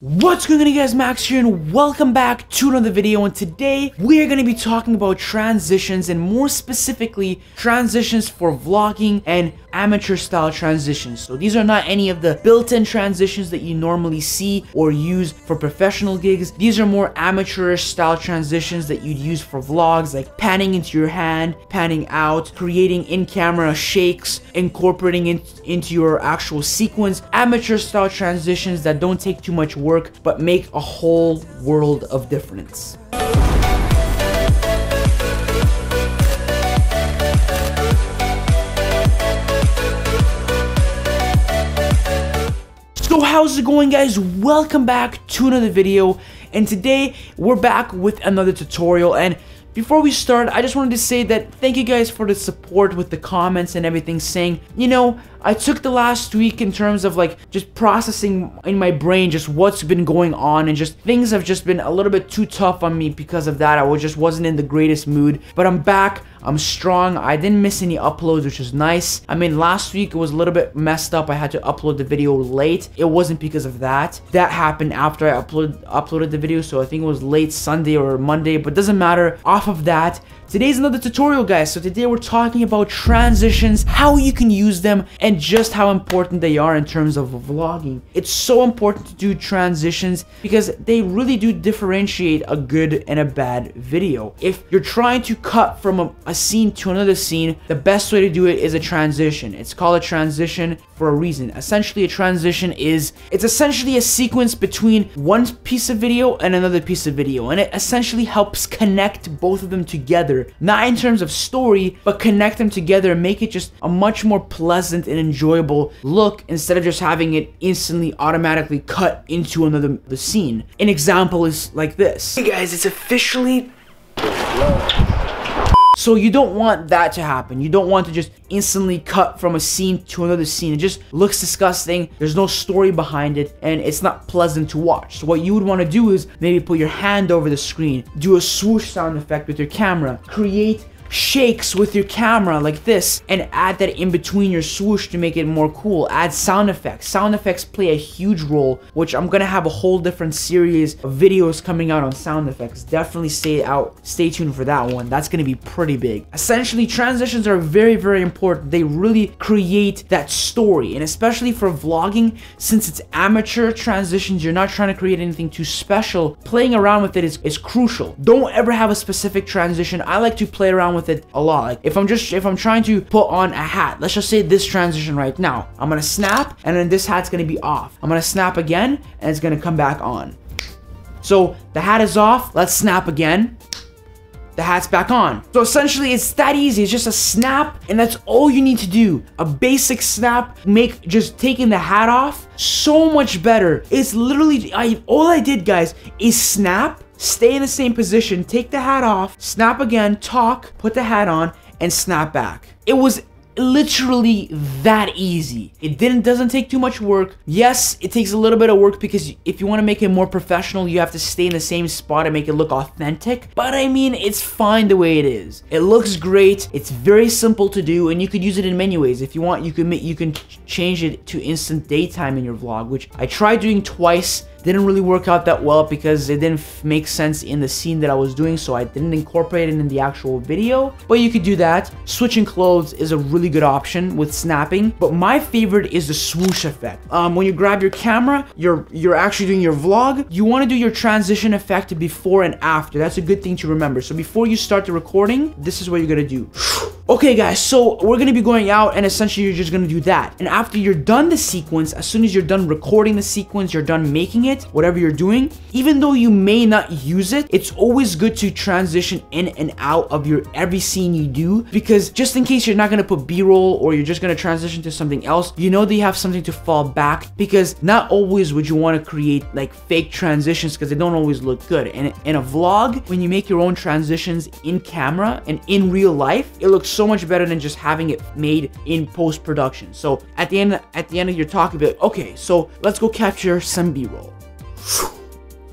What's going on, guys? Max here and welcome back to another video, and today we're going to be talking about transitions, and more specifically transitions for vlogging and amateur style transitions. So these are not any of the built-in transitions that you normally see or use for professional gigs. These are more amateurish style transitions that you'd use for vlogs, like panning into your hand, panning out, creating in-camera shakes, incorporating it into your actual sequence. Amateur style transitions that don't take too much work but make a whole world of difference. So how's it going, guys? Welcome back to another video, and today we're back with another tutorial. And before we start, I just wanted to say that thank you guys for the support with the comments and everything, saying, you know, I took the last week in terms of like just processing in my brain just what's been going on, and just things have just been a little bit too tough on me because of that. I just wasn't in the greatest mood, but I'm back. I'm strong. I didn't miss any uploads, which is nice. I mean, last week it was a little bit messed up. I had to upload the video late. It wasn't because of that. That happened after I uploaded the video, so I think it was late Sunday or Monday, but doesn't matter. Off of that, today's another tutorial, guys. So today we're talking about transitions, how you can use them, and just how important they are in terms of vlogging. It's so important to do transitions because they really do differentiate a good and a bad video. If you're trying to cut from a scene to another scene, the best way to do it is a transition. It's called a transition for a reason. Essentially, a transition it's essentially a sequence between one piece of video and another piece of video, and it essentially helps connect both of them together, not in terms of story, but connect them together and make it just a much more pleasant and enjoyable look, instead of just having it instantly automatically cut into another scene. An example is like this. Hey guys, it's officially... So you don't want that to happen. You don't want to just instantly cut from a scene to another scene. It just looks disgusting. There's no story behind it, and it's not pleasant to watch. So what you would want to do is maybe put your hand over the screen, do a swoosh sound effect with your camera, create shakes with your camera like this, and add that in between your swoosh to make it more cool. Add sound effects. Sound effects play a huge role, which I'm gonna have a whole different series of videos coming out on sound effects. Definitely stay tuned for that one. That's gonna be pretty big. Essentially, transitions are very, very important. They really create that story, and especially for vlogging, since it's amateur transitions, you're not trying to create anything too special. Playing around with it is crucial. Don't ever have a specific transition. I like to play around with it a lot. Like if I'm trying to put on a hat, let's just say this transition right now, I'm gonna snap and then this hat's gonna be off. I'm gonna snap again and it's gonna come back on. So the hat is off, let's snap again, the hat's back on. So essentially it's that easy. It's just a snap, and that's all you need to do. A basic snap, make just taking the hat off so much better. It's literally all I did, guys, is snap, stay in the same position, take the hat off, snap again, talk, put the hat on, and snap back. It was literally that easy. It doesn't take too much work. Yes, it takes a little bit of work because if you want to make it more professional, you have to stay in the same spot and make it look authentic. But I mean, it's fine the way it is. It looks great. It's very simple to do, and you could use it in many ways. If you want, you can change it to instant daytime in your vlog, which I tried doing twice. Didn't really work out that well because it didn't make sense in the scene that I was doing, so I didn't incorporate it in the actual video. But you could do that. Switching clothes is a really good option with snapping, but my favorite is the swoosh effect. When you grab your camera, you're actually doing your vlog, you want to do your transition effect before and after. That's a good thing to remember. So before you start the recording, this is what you're gonna do. Okay guys, so we're gonna be going out, and essentially you're just gonna do that. And after you're done the sequence, as soon as you're done recording the sequence, you're done making it, whatever you're doing, even though you may not use it, it's always good to transition in and out of every scene you do, because just in case you're not gonna put B-roll or you're just gonna transition to something else, you know that you have something to fall back, because not always would you want to create like fake transitions because they don't always look good. And in a vlog, when you make your own transitions in camera and in real life, it looks so much better than just having it made in post-production. So at the end of your talk, you'll be like, okay, so let's go capture some B-roll.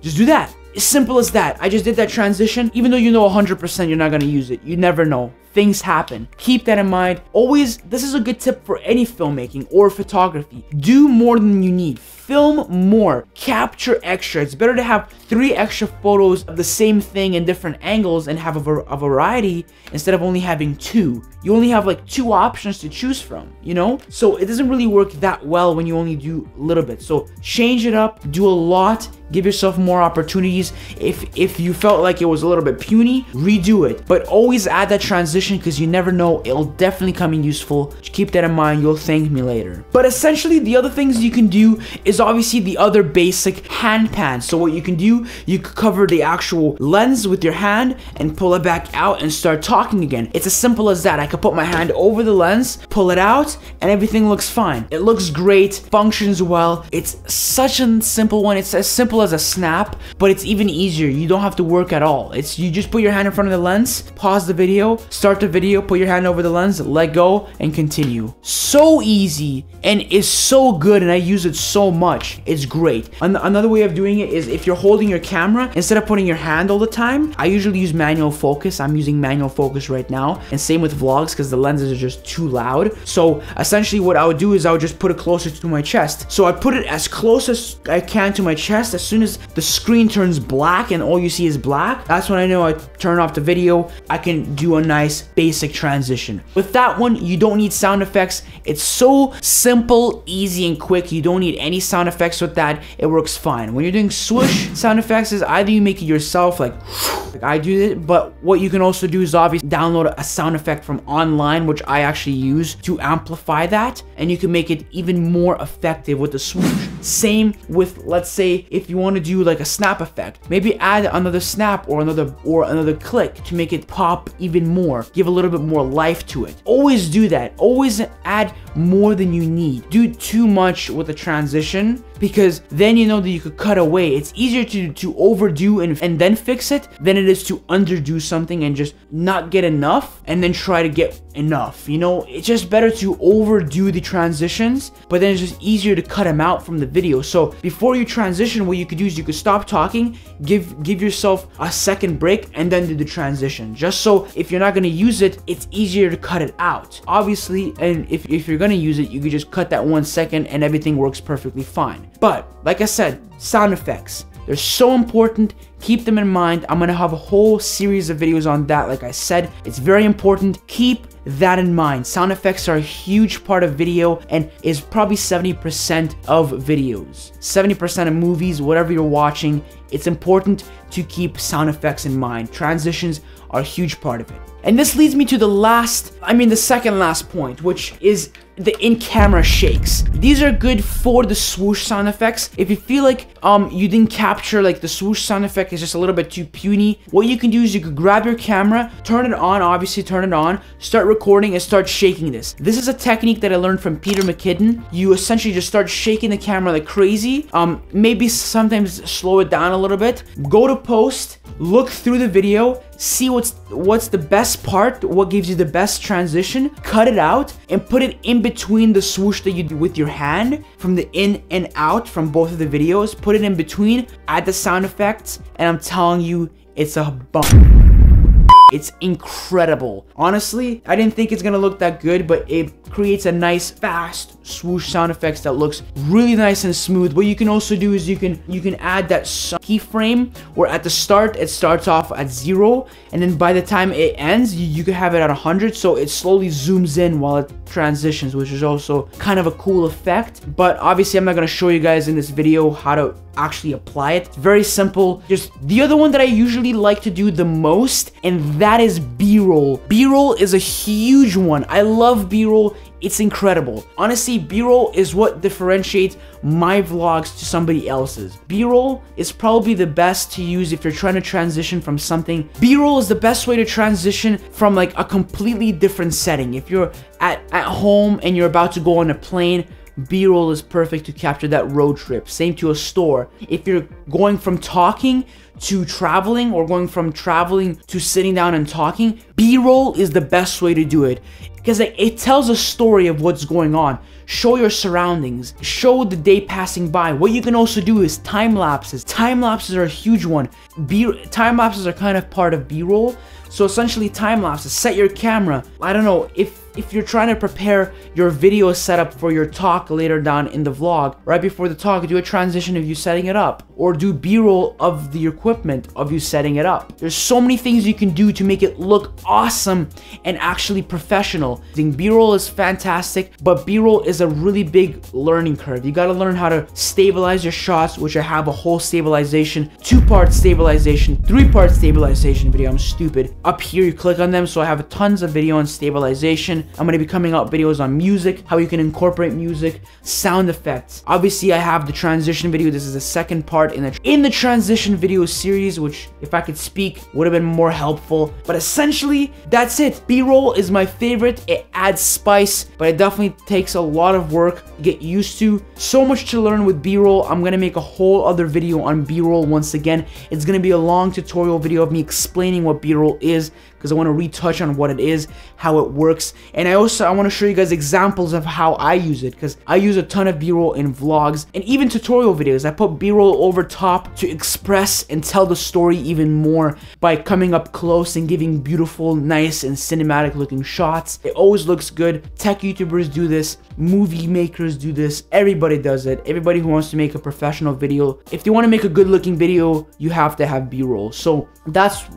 Just do that. As simple as that. I just did that transition. Even though you know 100% you're not going to use it, you never know. Things happen. Keep that in mind. Always, this is a good tip for any filmmaking or photography. Do more than you need. film more, capture extra. It's better to have 3 extra photos of the same thing in different angles and have a variety instead of only having 2. You only have like 2 options to choose from, you know? So it doesn't really work that well when you only do a little bit. So change it up, do a lot, give yourself more opportunities. If you felt like it was a little bit puny, redo it. But always add that transition because you never know, it'll definitely come in useful. Keep that in mind, you'll thank me later. But essentially the other things you can do is obviously the other basic hand pans. So what you can do, you could cover the actual lens with your hand and pull it back out and start talking again. It's as simple as that. I could put my hand over the lens, pull it out, and everything looks fine. It looks great, functions well. It's such a simple one. It's as simple as a snap, but it's even easier. You don't have to work at all. It's you just put your hand in front of the lens, pause the video, start the video, put your hand over the lens, let go, and continue. So easy and is so good, and I use it so much. It's great. Another way of doing it is if you're holding your camera, instead of putting your hand all the time, I usually use manual focus. I'm using manual focus right now, and same with vlogs because the lenses are just too loud. So essentially what I would do is I would just put it closer to my chest. So I put it as close as I can to my chest. As soon as the screen turns black and all you see is black, that's when I know I turn off the video. I can do a nice basic transition. With that one, you don't need sound effects. It's so simple, easy, and quick. You don't need any sound effects with that. It works fine. When you're doing swoosh sound effects, is either you make it yourself, like I do it, but what you can also do is obviously download a sound effect from online, which I actually use to amplify that, and you can make it even more effective with the swoosh. Same with, let's say, if you want to do like a snap effect, maybe add another snap or another click to make it pop even more, give a little bit more life to it. Always do that. Always add more than you need. Do too much with a transition because then you know that you could cut away. It's easier to overdo and then fix it than it is to underdo something and just not get enough and then try to get enough. You know, it's just better to overdo the transitions, but then it's just easier to cut them out from the video. So before you transition, what you could do is you could stop talking, give yourself a second break, and then do the transition. Just so if you're not going to use it, it's easier to cut it out. Obviously, and if you're going to use it, you could just cut that 1 second and everything works perfectly fine. But like I said, sound effects, they're so important. Keep them in mind. I'm gonna have a whole series of videos on that. Like I said, it's very important. Keep that in mind. Sound effects are a huge part of video and is probably 70% of videos. 70% of movies, whatever you're watching, it's important to keep sound effects in mind. Transitions are a huge part of it. And this leads me to the second last point, which is the in-camera shakes. These are good for the swoosh sound effects. If you feel like you didn't capture, like the swoosh sound effect is just a little bit too puny, what you can do is you could grab your camera, turn it on, obviously turn it on, start recording and start shaking this. This is a technique that I learned from Peter McKinnon. You essentially just start shaking the camera like crazy. Maybe sometimes slow it down a little bit. Go to post, look through the video, see what's the best part, what gives you the best transition, cut it out and put it in between the swoosh that you do with your hand from the in and out from both of the videos. Put it in between, add the sound effects, and I'm telling you, it's a bump. It's incredible. Honestly, I didn't think it's gonna look that good, but it creates a nice fast swoosh sound effects that looks really nice and smooth. What you can also do is you can add that keyframe where at the start it starts off at 0 and then by the time it ends you can have it at 100, so it slowly zooms in while it transitions, which is also kind of a cool effect. But obviously I'm not gonna show you guys in this video how to actually apply it. It's very simple. Just the other one that I usually like to do the most, and that is B-roll. B-roll is a huge one. I love B-roll. It's incredible. Honestly, B-roll is what differentiates my vlogs to somebody else's. B-roll is probably the best to use if you're trying to transition from something. B-roll is the best way to transition from like a completely different setting. If you're at home and you're about to go on a plane, B-roll is perfect to capture that road trip. Same to a store. If you're going from talking to traveling or going from traveling to sitting down and talking, B-roll is the best way to do it because it tells a story of what's going on. Show your surroundings, show the day passing by. What you can also do is time lapses. Time lapses are a huge one. Time lapses are kind of part of B-roll. So essentially time lapses, set your camera. I don't know, if if you're trying to prepare your video setup for your talk later down in the vlog, right before the talk, do a transition of you setting it up, or do B-roll of the equipment of you setting it up. There's so many things you can do to make it look awesome and actually professional. I think B-roll is fantastic, but B-roll is a really big learning curve. You gotta learn how to stabilize your shots, which I have a whole stabilization, 2-part stabilization, 3-part stabilization video. I'm stupid. Up here, you click on them, so I have tons of video on stabilization. I'm gonna be coming out videos on music, how you can incorporate music, sound effects. Obviously, I have the transition video. This is the second part in the transition video series, which, if I could speak, would have been more helpful. But essentially, that's it. B-roll is my favorite. It adds spice, but it definitely takes a lot of work to get used to. So much to learn with B-roll. I'm gonna make a whole other video on B-roll once again. It's gonna be a long tutorial video of me explaining what B-roll is, because I want to retouch on what it is, how it works, and I want to show you guys examples of how I use it, because I use a ton of B-roll in vlogs and even tutorial videos. I put B-roll over top to express and tell the story even more by coming up close and giving beautiful, nice, and cinematic looking shots. It always looks good. Tech YouTubers do this, movie makers do this, everybody does it. Everybody who wants to make a professional video, if they want to make a good looking video, you have to have B-roll. So that's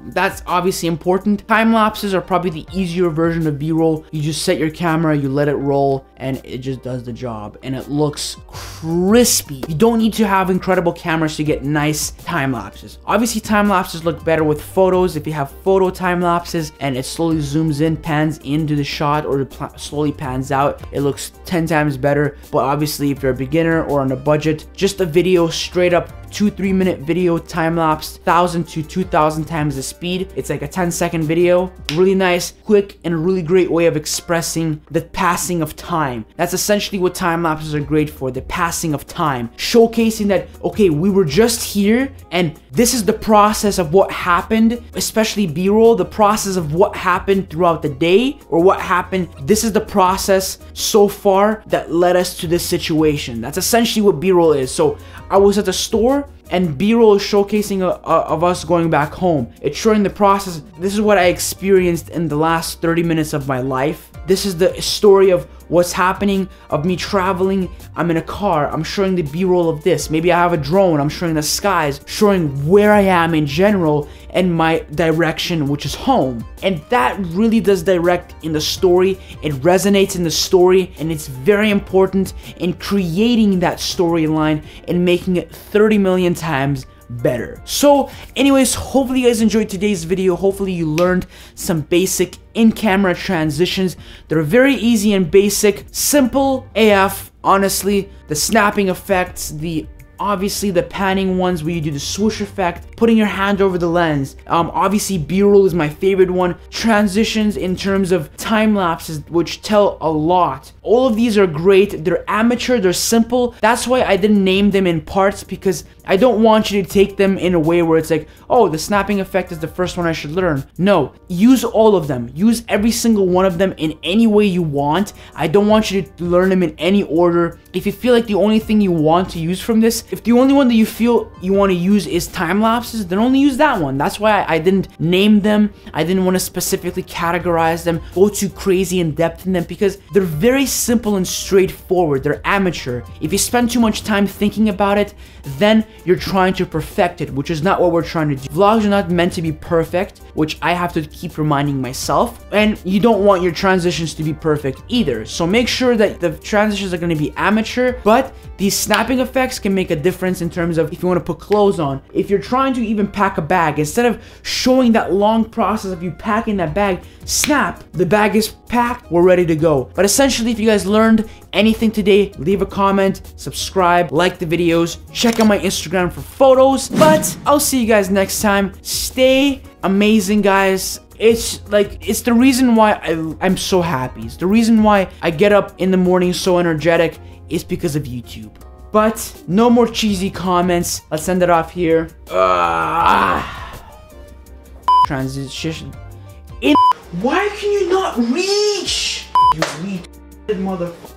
obviously important. Time lapses are probably the easier version of B-roll. You just set your camera, you let it roll, and it just does the job, and it looks crispy. You don't need to have incredible cameras to get nice time lapses. Obviously, time lapses look better with photos. If you have photo time lapses and it slowly zooms in, pans into the shot, or slowly pans out, it looks 10 times better. But obviously, if you're a beginner or on a budget, just a video straight up 2-3 minute video time lapse, 1,000 to 2,000 times the speed. It's like a 10-second video. Really nice, quick, and a really great way of expressing the passing of time. That's essentially what time lapses are great for, the passing of time. Showcasing that, okay, we were just here and this is the process of what happened, especially B-roll, the process of what happened throughout the day, or what happened. This is the process so far that led us to this situation. That's essentially what B-roll is. So I was at the store, and B-roll is showcasing of us going back home. It's showing the process. This is what I experienced in the last 30 minutes of my life. This is the story of what's happening, of me traveling. I'm in a car, I'm showing the B-roll of this. Maybe I have a drone, I'm showing the skies, showing where I am in general and my direction, which is home. And that really does direct in the story. It resonates in the story, and it's very important in creating that storyline and making it 30 million times better. So anyways, hopefully you guys enjoyed today's video. Hopefully you learned some basic in-camera transitions. They're very easy and basic, simple AF. Honestly, the snapping effects, obviously the panning ones where you do the swoosh effect, putting your hand over the lens. Obviously B-roll is my favorite one. Transitions in terms of time lapses, which tell a lot. All of these are great. They're amateur, they're simple. That's why I didn't name them in parts, because I don't want you to take them in a way where it's like, oh, the snapping effect is the first one I should learn. No, use all of them. Use every single one of them in any way you want. I don't want you to learn them in any order. If you feel like the only thing you want to use from this, if the only one that you feel you want to use is time lapses, then only use that one. That's why I didn't name them. I didn't want to specifically categorize them, go too crazy in depth in them, because they're very simple and straightforward. They're amateur. If you spend too much time thinking about it, then you're trying to perfect it, which is not what we're trying to do. Vlogs are not meant to be perfect, which I have to keep reminding myself, and you don't want your transitions to be perfect either. So make sure that the transitions are going to be amateur, but these snapping effects can make a difference in terms of if you want to put clothes on. If you're trying to even pack a bag, instead of showing that long process of you packing that bag, snap, the bag is packed, we're ready to go. But essentially, if you guys learned anything today, leave a comment, subscribe, like the videos, check out my Instagram for photos. But I'll see you guys next time. Stay amazing, guys. It's the reason why I'm so happy. It's the reason why I get up in the morning so energetic, is because of YouTube. But no more cheesy comments. Let's end it off here. Transition. Why can you not reach? You retarded motherfucker.